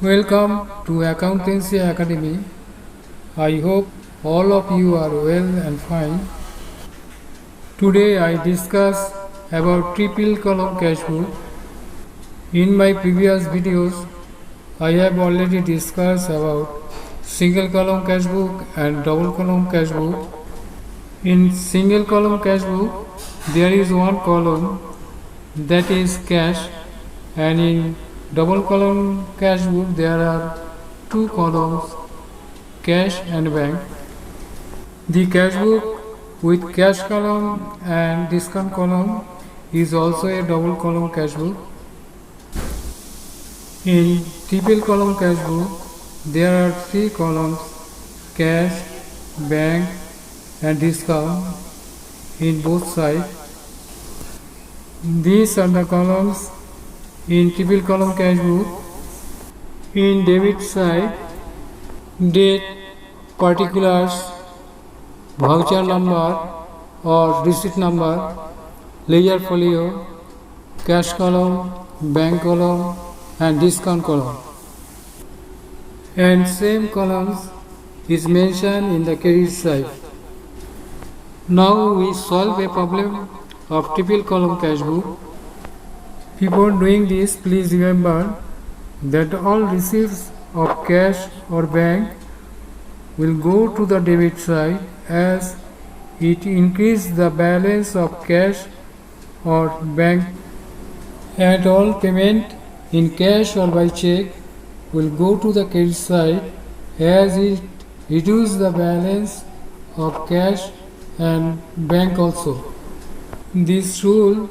Welcome to Accountancy Academy. I hope all of you are well and fine. Today I discuss about triple column cash book. In my previous videos, I have already discussed about single column cash book and double column cash book. In single column cash book, there is one column that is cash, and in double column cash book there are two columns, cash and bank. The cash book with cash column and discount column is also a double column cash book. In triple column cash book there are three columns, cash, bank and discount in both sides. These are the columns in triple column cash book. In debit side, date, particulars, voucher number or receipt number, ledger folio, cash column, bank column and discount column. And same columns is mentioned in the credit side. Now we solve a problem of triple column cash book. Before doing this, please remember that all receipts of cash or bank will go to the debit side as it increases the balance of cash or bank, and all payment in cash or by check will go to the credit side as it reduces the balance of cash and bank also. This rule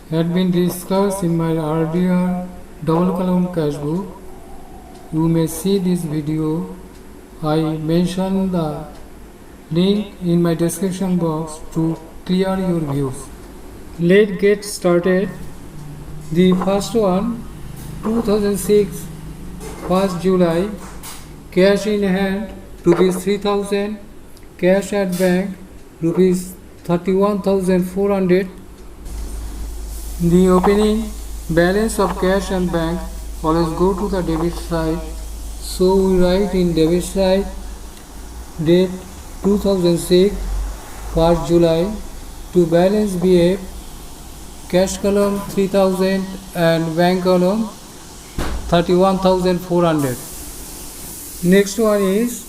had been discussed in my earlier double column cash book. You may see this video. I mentioned the link in my description box to clear your views. Let's get started. The first one, 2006, 1st July, cash in hand rupees 3000, cash at bank rupees 31,400. The opening balance of cash and bank always go to the debit side, so we write in debit side date 2006 1st July to balance BF, cash column 3000 and bank column 31,400. Next one is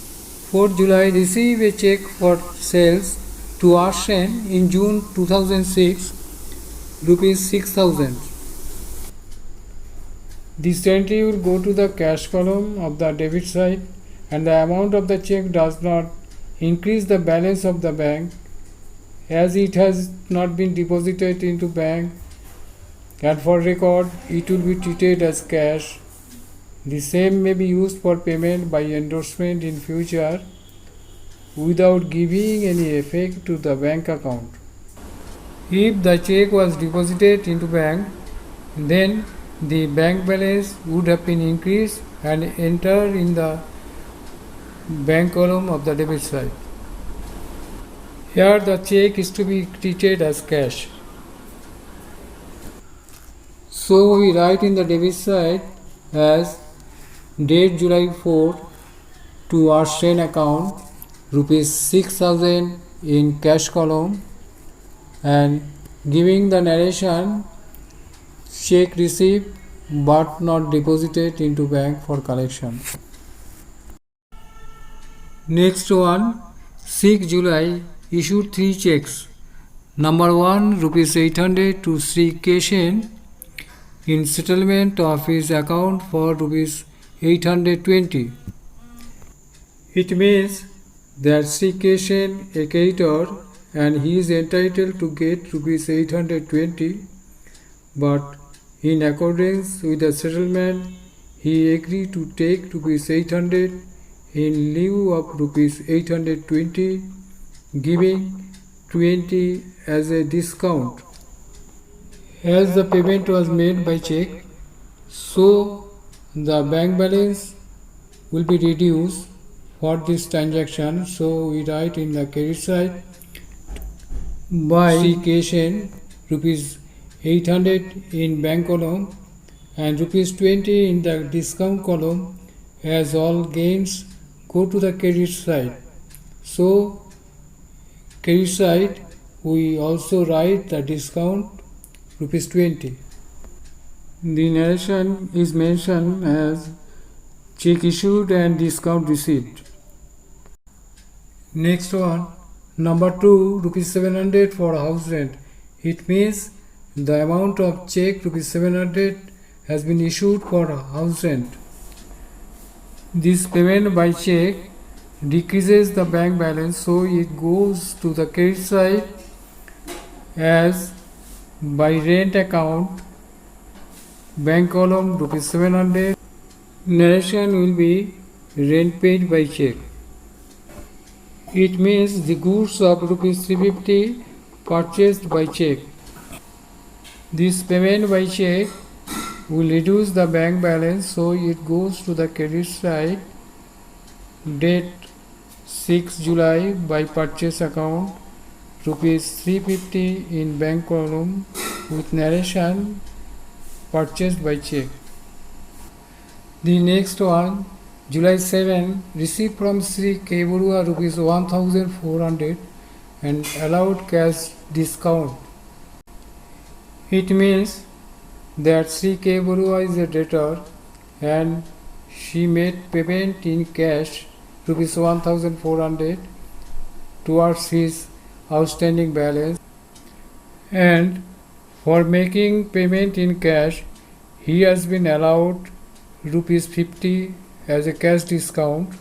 4th July, receive a check for sales to Arsene in June 2006, rupees 6,000. This entry will go to the cash column of the debit side, and the amount of the check does not increase the balance of the bank as it has not been deposited into bank, and for record it will be treated as cash. The same may be used for payment by endorsement in future without giving any effect to the bank account. If the check was deposited into bank, then the bank balance would have been increased and entered in the bank column of the debit side. Here the check is to be treated as cash. So we write in the debit side as date July 4 to Arsene account rupees 6,000 in cash column, and giving the narration check received but not deposited into bank for collection. Next one, 6 July, issued 3 checks. Number 1, rupees 800 to Sri Keshen in settlement of his account for rupees 820. It means that Sri Keshen, a creditor, and he is entitled to get rupees 820, but in accordance with the settlement he agreed to take rupees 800 in lieu of rupees 820, giving 20 as a discount. As the payment was made by check, so the bank balance will be reduced for this transaction, so we write in the credit side by Sri Keshen rupees 800 in bank column and rupees 20 in the discount column, as all gains go to the credit side. So credit side we also write the discount rupees 20. The narration is mentioned as check issued and discount received. Next one, number 2, rupees 700 for house rent. It means the amount of check rupees 700 has been issued for house rent. This payment by check decreases the bank balance, so it goes to the credit side as by rent account, bank column rupees 700. Narration will be rent paid by check. It means the goods of rupees 350 purchased by check. This payment by check will reduce the bank balance, so it goes to the credit side, date 6 July by purchase account rupees 350 in bank column with narration purchased by check. The next one, July 7, received from Sri K. Barua rupees 1400 and allowed cash discount. It means that Sri K. Barua is a debtor and she made payment in cash rupees 1400 towards his outstanding balance, and for making payment in cash he has been allowed rupees 50 as a cash discount.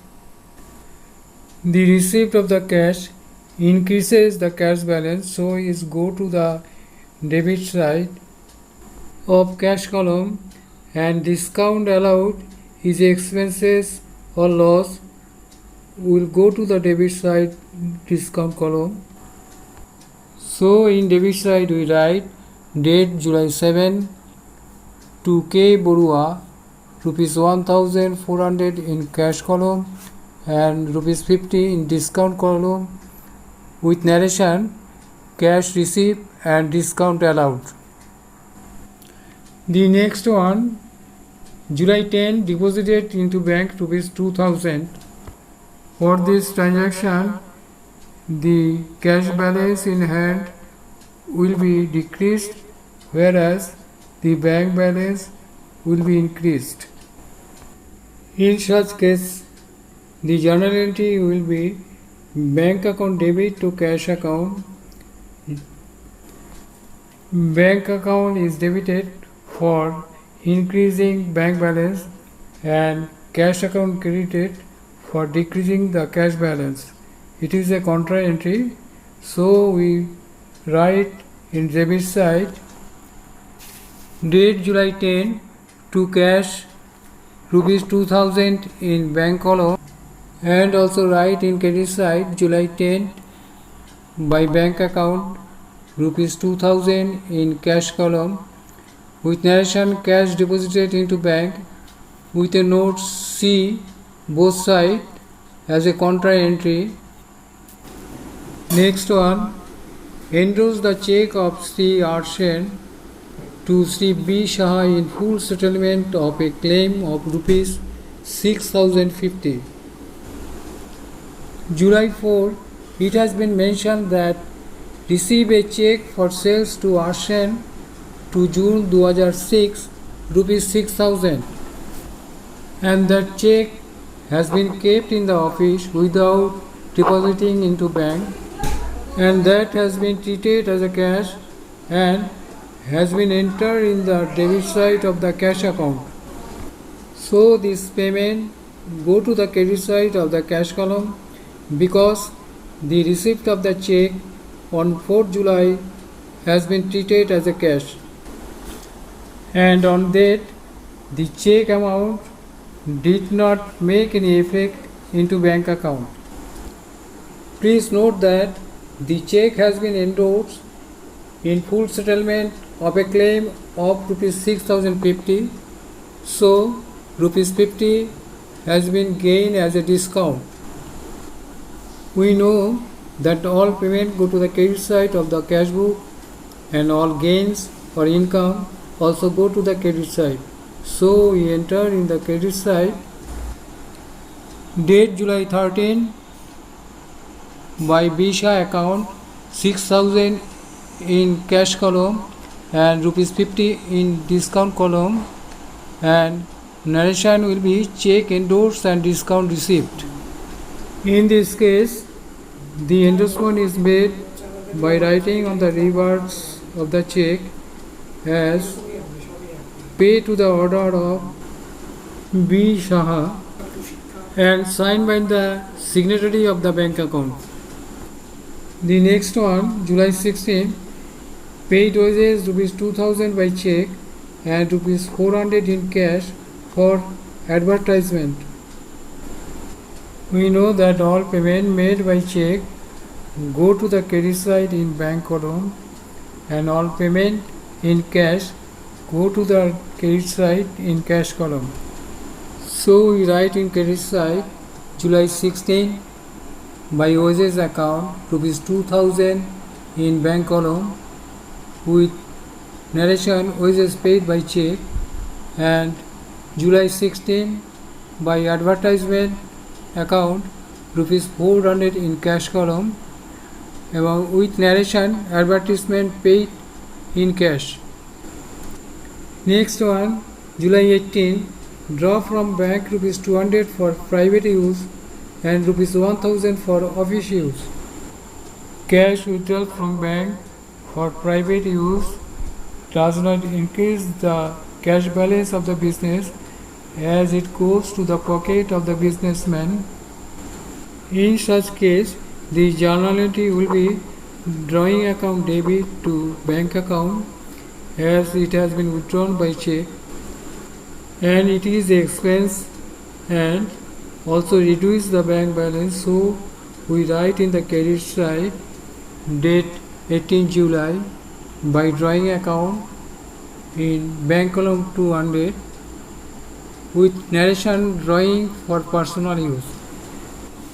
The receipt of the cash increases the cash balance, so it go to the debit side of cash column, and discount allowed is expenses or loss will go to the debit side discount column. So in debit side we write date July 7 to K. Barua rupees 1400 in cash column and rupees 50 in discount column with narration cash received and discount allowed. The next one, July 10, deposited into bank rupees 2000. For this transaction the cash balance in hand will be decreased, whereas the bank balance will be increased. In such case, the journal entry will be bank account debit to cash account. Bank account is debited for increasing bank balance and cash account credited for decreasing the cash balance. It is a contra entry, so we write in debit side date July 10 to cash rupees 2000 in bank column, and also write in credit side July 10 by bank account rupees 2000 in cash column with narration cash deposited into bank with a note C both sides as a contra entry. Next one, endorse the check of Sri R. Sen to Sri B. Shah in full settlement of a claim of rupees 6050. July 4, it has been mentioned that receive a check for sales to R. Sen to June 2006 rupees 6000, and that check has been kept in the office without depositing into bank, and that has been treated as a cash and has been entered in the debit side of the cash account. So this payment go to the credit side of the cash column because the receipt of the check on 4th July has been treated as a cash, and on that the check amount did not make any effect into bank account. Please note that the check has been endorsed in full settlement of a claim of rupees 6050, so rupees 50 has been gained as a discount. We know that all payment go to the credit side of the cash book and all gains or income also go to the credit side. So we enter in the credit side date July 13 by Visa account 6,000 in cash column and rupees 50 in discount column, and narration will be check endorsed and discount received. In this case, the endorsement is made by writing on the reverse of the check as pay to the order of B. Shaha and signed by the signatory of the bank account. The next one, July 16, paid wages rupees 2,000 by check and rupees 400 in cash for advertisement. We know that all payment made by check go to the credit side in bank column and all payment in cash go to the credit side in cash column. So we write in credit side July 16 by wages account rupees 2,000 in bank column with narration wages paid by check, and July 16 by advertisement account rupees 400 in cash column with narration advertisement paid in cash. Next one, July 18, draw from bank rupees 200 for private use and rupees 1,000 for office use. Cash withdrawal from bank for private use does not increase the cash balance of the business as it goes to the pocket of the businessman. In such case, the journal entry will be drawing account debit to bank account as it has been withdrawn by check, and it is expense and also reduce the bank balance. So we write in the credit side date 18 July by drawing account in bank column 200 with narration drawing for personal use.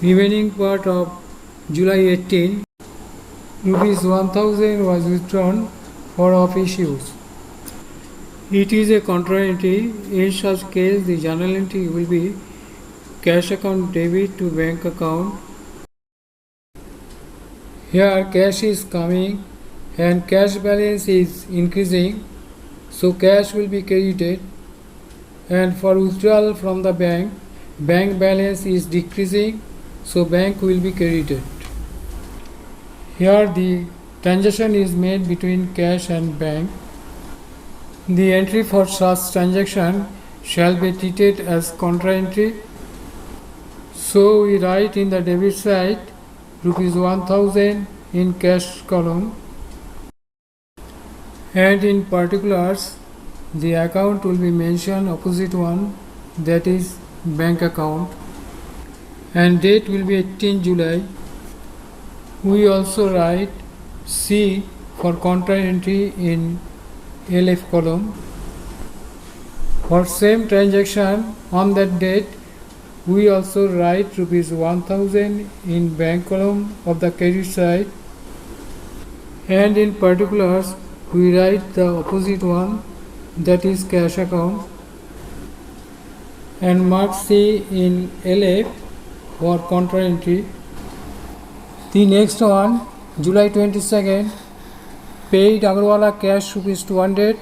Remaining part of July 18, rupees 1,000 was withdrawn for office use. It is a contra entry. In such case, the journal entry will be cash account debit to bank account. Here cash is coming and cash balance is increasing, so cash will be credited, and for withdrawal from the bank, bank balance is decreasing, so bank will be credited. Here the transaction is made between cash and bank. The entry for such transaction shall be treated as contra entry. So we write in the debit side rupees 1,000 in cash column, and in particulars the account will be mentioned opposite one, that is bank account, and date will be 18 July. We also write C for contra entry in LF column. For same transaction on that date, we also write rupees 1,000 in bank column of the credit side, and in particulars we write the opposite one, that is cash account, and mark C in LF for contra entry. The next one, July 22nd, paid Agarwala cash rupees 200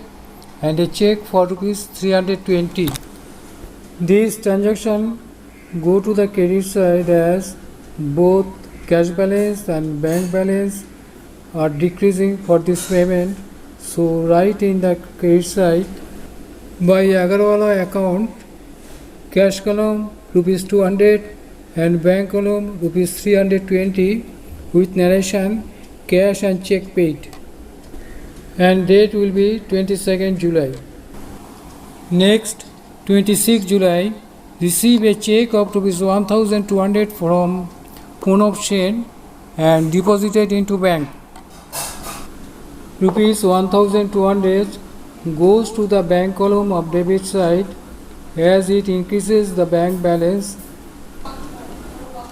and a check for rupees 320. This transaction go to the credit side as both cash balance and bank balance are decreasing for this payment. So write in the credit side by Agarwala account cash column rupees 200 and bank column rupees 320 with narration cash and check paid, and date will be 22nd July. Next, 26 July, receive a check of rupees 1,200 from Punab Sen and deposited into bank. Rupees 1,200 goes to the bank column of debit side as it increases the bank balance.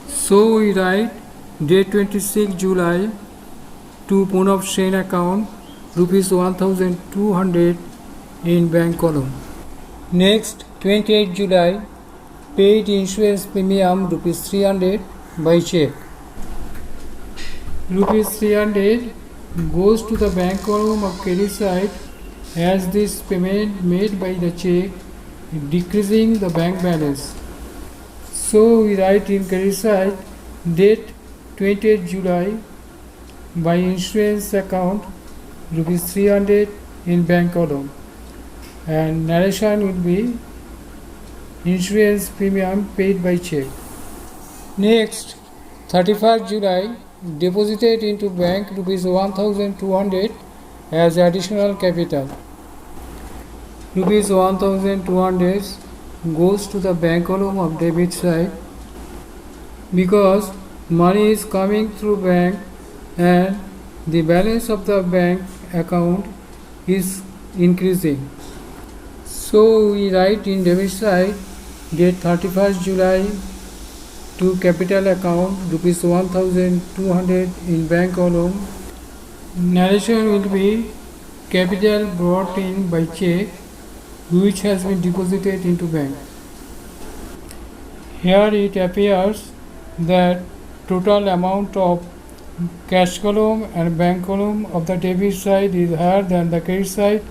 So we write date 26 July to Punab Sen account rupees 1,200 in bank column. Next, 28 July, paid insurance premium rupees 300 by check. Rupees 300 goes to the bank column of credit side as this payment made by the check, decreasing the bank balance. So we write in credit side date 28 July by insurance account rupees 300 in bank column, and narration will be insurance premium paid by check. Next, 31st July, deposited into bank rupees 1200 as additional capital. Rupees 1200 goes to the bank column of debit side because money is coming through bank and the balance of the bank account is increasing. So we write in debit side date 31st July to capital account rupees 1200 in bank column. Narration will be capital brought in by check which has been deposited into bank. Here it appears that total amount of cash column and bank column of the debit side is higher than the credit side.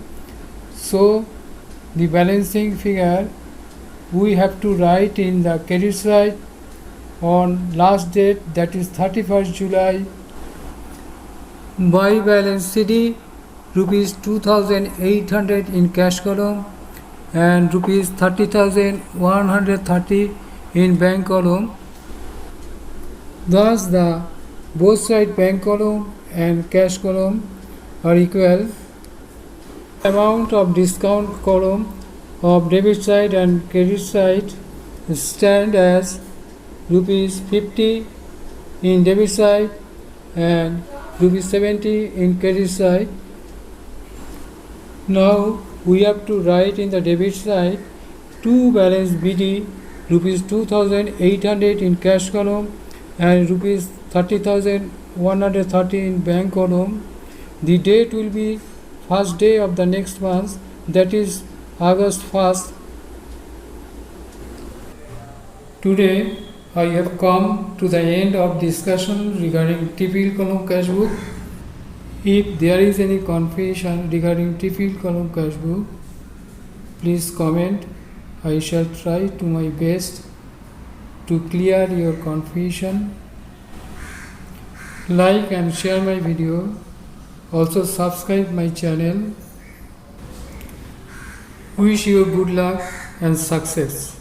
So the balancing figure we have to write in the credit side on last date, that is 31st July. By balance CD rupees 2800 in cash column and rupees 30,130 in bank column. Thus the both side bank column and cash column are equal. Amount of discount column of debit side and credit side stand as rupees 50 in debit side and rupees 70 in credit side. Now we have to write in the debit side to balance BD rupees 2800 in cash column and rupees 30,130 in bank column. The date will be first day of the next month, that is August 1st. Today I have come to the end of discussion regarding TPL column cash book. If there is any confusion regarding TPL column cash book, please comment. I shall try to my best to clear your confusion. Like and share my video. Also subscribe my channel. Wish you good luck and success.